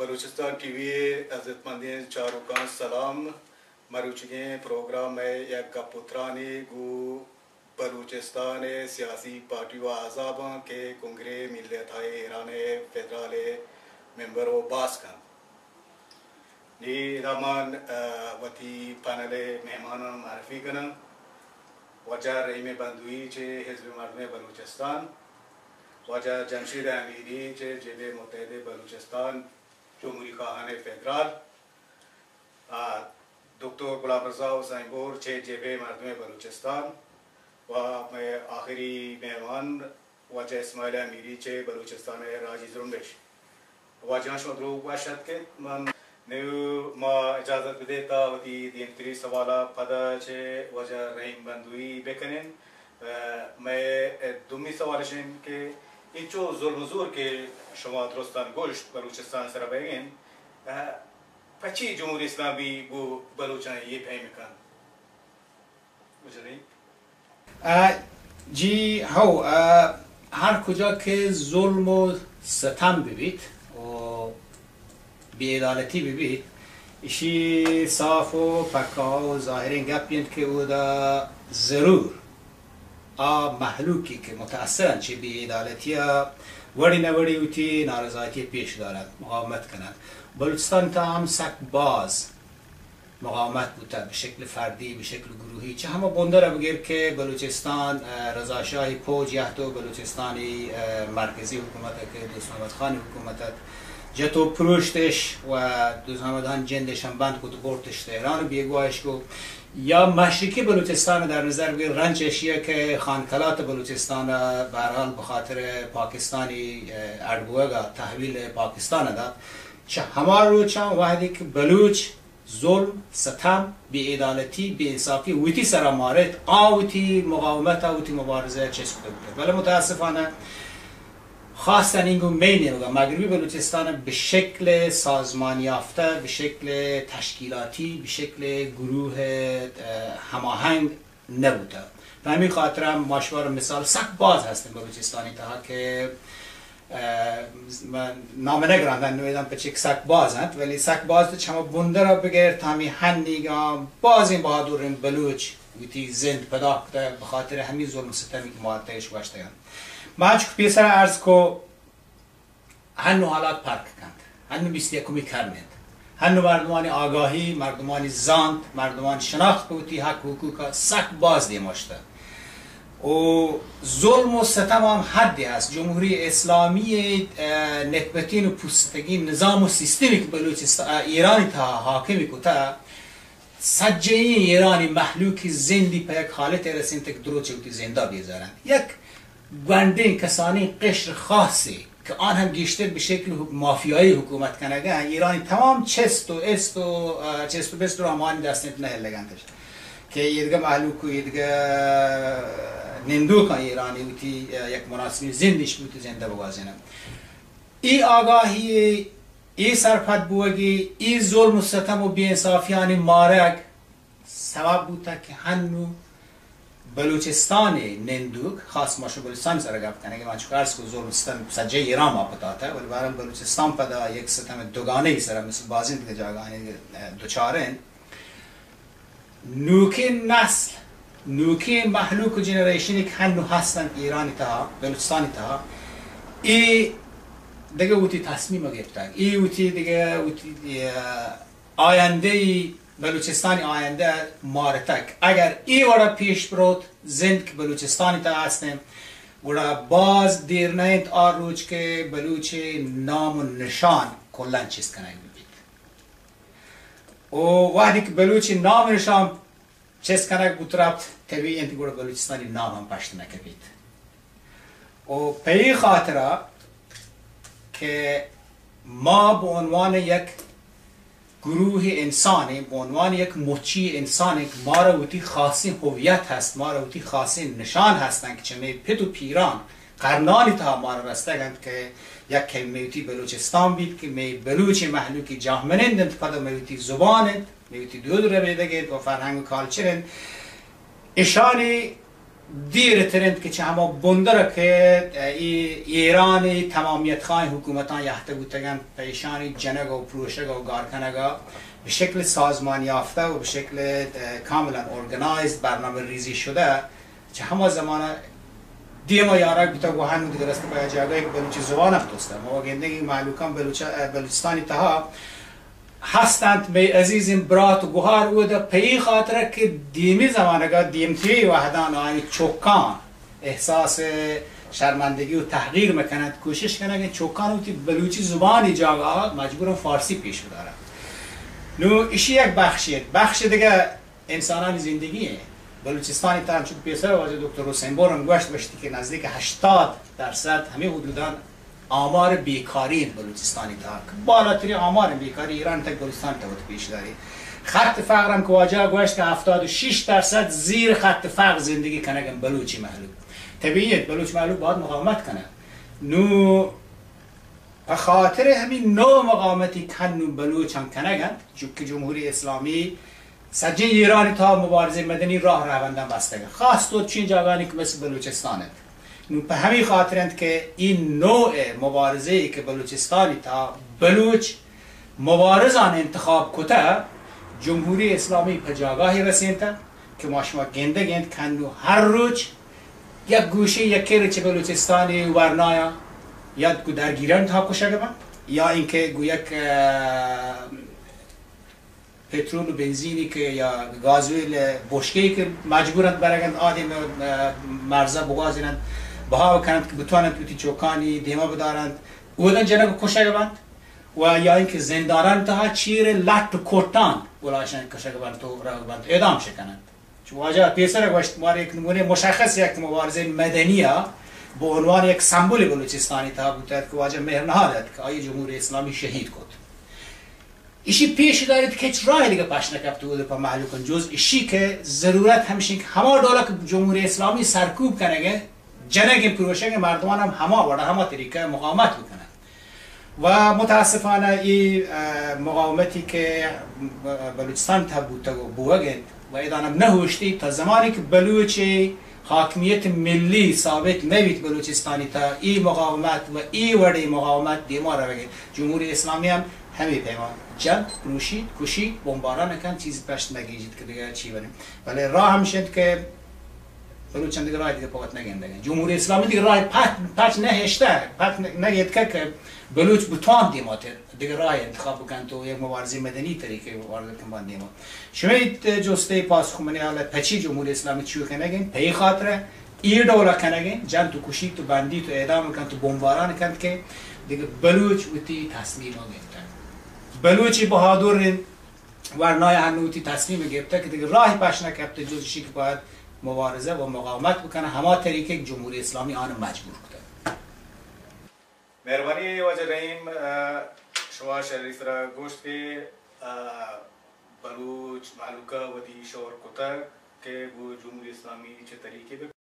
बलूचिस्तान टीवी अज़तमंदी चारुकान सलाम मरुचगे प्रोग्राम में एक गपुत्रानी गु बलूचिस्तान सियासी पार्टी व अहज़ाब के कुंगरे मिलत है ईरान फेडरल मेंबर व बासकन नी रमान वती पैनल मेहमान मारफी कन वजह रहीम बंदुई चे हिज़्ब मर्द बलूचिस्तान वजह जमशीद अमीरी चे जिले मुत्तहिद बलूचिस्तान जमहूरी खान फेडरल डॉक्टर गुलाम रज़ा हुसैन बोर चे जेबे मर्द बलूचिस्तान व मैं आखिरी मेहमान वजह इस्माइल अमीरी चे बलूचिस्तान राजी जुम्बिश वजह शोद्रू वशत के नेव मा इजाज़त देता वती दीनतरी सवाला पदा चे वजह रहीम बंदुई बेकनेन मैं दुमी सवाल शेन के इंचो ज़ुल्म के शुमा दुरुस्तान गोश्त बलूचिस्तान सर बेगेन पची जमहूरी इस्लामी गो बलूचान ये फहम कान मुझे नहीं जी हो हर कुजा के ज़ुल्म सतम बिबित और बेअदालती बिबित इसी साफ व पक्का ज़ाहिर गपियंत के उदा ज़रूर महलूकी के मुतासरन ची बेअदालतिया वड़ी न वड़ी उठी नाराज़गी पेश दारत मुक़ावमत कनन बलूचिस्तान ताम सकबाज मुक़ावमत बुता बशक्ल फर्दी बशक्ल गुरूही चे हम बंदर अबगैर के बलूचिस्तान रज़ाशाही फौज या तो बलूचिस्तानी मरकज़ी हुकूमत के दोस्त अहमद खान हुकूमत जतो प्रोश्तेश व दोस्त अहमद खान जंदेश हम बंद को तो बोर्तश तेहरान बेगवाइश को या मशरक़ी बलूचिस्तान در نظر بگیر رنج اشیا که خانکلات بلوچستان به هر حال به خاطر پاکستانی اردوگا تحویل پاکستان داد چه همه رو چند واحدی که بلوچ ظلم ستم بی‌عدالتی بی‌انصافی ویتی سرمارت آوتی مقاومت آوتی مبارزه چیز کرده ولی متاسفانه خاصا اینگو مینه مغربی بلوچستان به شکل سازمانی یافته به شکل تشکیلاتی به شکل گروه هماهنگ نبوده و همین خاطر هم ماشوار مثال سکباز هستیم بلوچستانی تا که نام نگراندن نویدم پچک سکباز هست ولی سکباز تو چما بنده را بگیر تامی هنیگام باز این بهادورین بلوچ ویتی زند پدا کده بخاطر همین ظلم ستمی که معاتیش واشته ماچ پیسر عرض کو هنو حالات پرک کند هنو بیستی کمی کرند هنو مردمان آگاهی مردمان زاند مردمان شناخت بودی حق حقوق سک باز دیماشته و ظلم و ستم هم حدی هست جمهوری اسلامی نکبتین و پوستگین نظام و سیستمی که بلوچستان ایرانی تا حاکمی کتا سجه ایرانی محلوکی زندی پا یک حالت رسیم تک درو چوتی زنده بیزارند یک گوندین کسانی قشر خاصی که آن هم گیشتر به شکل مافیایی حکومت کنگه ایرانی تمام چست و بست رو همانی دستنیت نه لگندش که یه دیگه محلوک و یه دیگه نندوک ایرانی بودی یک مناسبی زندش بودی زنده بگازینم ای آگاهی ای سرپد بوگی ای ظلم و ستم و بی‌انصافیانی مارگ سبب بوده که هنو بلوچستان نندوک خاص ماشو بلوچستان سر گپ کنه که من چون عرض کو ظلم ستم سجه ایران ما پتاته ولی برام بلوچستان پدا یک ستم دوگانه سر مثل بازی دیگه جاگانی دوچارن نوکی نسل نوکی محلوک و جنریشنی که هنو هستن ایرانی تا بلوچستانی تا ای دیگه اوتی تصمیم گرفتن ای اوتی دیگه اوتی آینده بلوچستانی آینده مارتک اگر ای وڑا پیش برود زند که بلوچستانی تا هستیم وڑا باز دیر نیند آروج که بلوچ نام و نشان کلن چیز کنه بید و وقتی که بلوچ نام و نشان چیز کنه بود ربط طبیعی انتی وڑا بلوچستانی نام هم پشت نکبید و پی خاطره که ما به عنوان یک گروه انسانی به عنوان یک مچی انسانی که ما را وتی خاصی هویت هست ما را وتی خاصی نشان هستند که چه پت و پیران قرنانی تا ما را رستگند که یک کلمه‌تی بلوچستان بید که می بلوچ محلوکی جامنند پدا میوتی زبانند میوتی دود رو بیدگید و فرهنگ و کالچرند اشانی دیر ترند که چه همه بندره که ایران تمامیت خواهی حکومتان یحته بودتگن پیشانی جنگ و پروشگ و گارکنگا به شکل سازمان یافته و به شکل کاملا ارگنایزد برنامه ریزی شده چه همه زمانه دیما یارک بیتا گوهن دیگه رسته باید جاگه بلوچی زبان افتوسته ما گندگی معلوکان بلوچستانی تها هستند می عزیزیم برات و گوهار بوده پی خاطره که دیمی زمانگاه دیمتی وحدان آنی چوکان احساس شرمندگی و تحقیر میکنند کوشش کنند که چوکان و بلوچی زبانی جاگه مجبورم فارسی پیش بدارن نو ایشی یک بخش دیگه انسانان زندگیه بلوچستانی تا همچون پیسر واجه دکتر حسین بورم گوشت باشتی که نزدیک 80% همه حدودان آمار بیکاری بلوچستانی تا بالاتری آمار بیکاری ایران تا بلوچستان تا پیش داری خط فقر هم که واجه گوشت که 76% زیر خط فقر زندگی کنگن بلوچی محلوب طبیعیت بلوچ محلوب باید مقاومت کنه نو بخاطر همین نوع مقاومتی کنو بلوچ هم کنگن که جمهوری اسلامی سجه ایرانی تا مبارزه مدنی راه روندن بستگه خاص تو چین جاگانی که مثل بلوچستانه به همین خاطرند که این نوع مبارزه ای که بلوچستانی تا بلوچ مبارزان انتخاب کته جمهوری اسلامی به جاگاهی رسیده که ما شما گند کنو هر روز یک گوشه یکی چه بلوچستانی ورنایا یا درگیران تا کشگه من یا اینکه یک پترول و بنزینی که یا گازوئیل بشکه‌ای که مجبورند برگند آدم مرزا بغازند بها بکنند که بتوانند توی چوکانی دیما بدارند اودن جنگ کشگه بند و یا اینکه زندانان تا چیر لط و کتان ولاشن کشگه بند تو راه بند اعدام شکنند چون واجه پیسر گوشت ما یک نمونه مشخص یک مبارزه مدنی به عنوان یک سمبل بلوچستانی تا بود که واجه مهرنهاد که آیه جمهوری اسلامی شهید کد ایشی پیش دارید که هیچ راه دیگه پاش نکفته بوده پا محلو کن جز ایشی که ضرورت همشین که همه دوله که جمهوری اسلامی سرکوب کنگه جنگ پروشنگ مردمان هم همه وڑا همه طریقه مقاومت بکنن و متاسفانه این مقاومتی که بلوچستان تا بوگند و ایدانم نهوشتی تا زمانی که بلوچی حاکمیت ملی ثابت نبید بلوچستانی تا این مقاومت و این وڑی مقاومت دیما رو بگید جمهوری اسلامی هم همه پیمان جنگ روشید کشید بمباران کن چیزی پشت نگیجید که دیگه چی بریم ولی راه هم شد که بلوچان دیگه راه دیگه پاوت نگندگن جمهوری اسلامی دیگه راه پچ نهشته پچ نگید که بلوچ بتوان دیمات دیگه راه انتخاب بکن تو یک مبارزه مدنی طریقه مبارزه کن بان دیما شمید جسته پاس خمینی حالت پچی جمهوری اسلامی چیو کنگن پی خاطره ایر دولا کنگن جنگ تو کشید تو بندی تو اعدام کن تو بمباران کن که دیگه بلوچ وتی تصمیم گرفتن بلوچی بهادر ورنای هنوتی تصمیم گرفته که دیگه راهی پش نکرده جز چیزی که باید مبارزه و مقاومت بکنه همه طریقه جمهوری اسلامی آن مجبور کرده. مهربانی وجه رحیم شما شریف را گوشت که بلوچ معلوکه و دی شور کتر که جمهوری اسلامی چه طریقه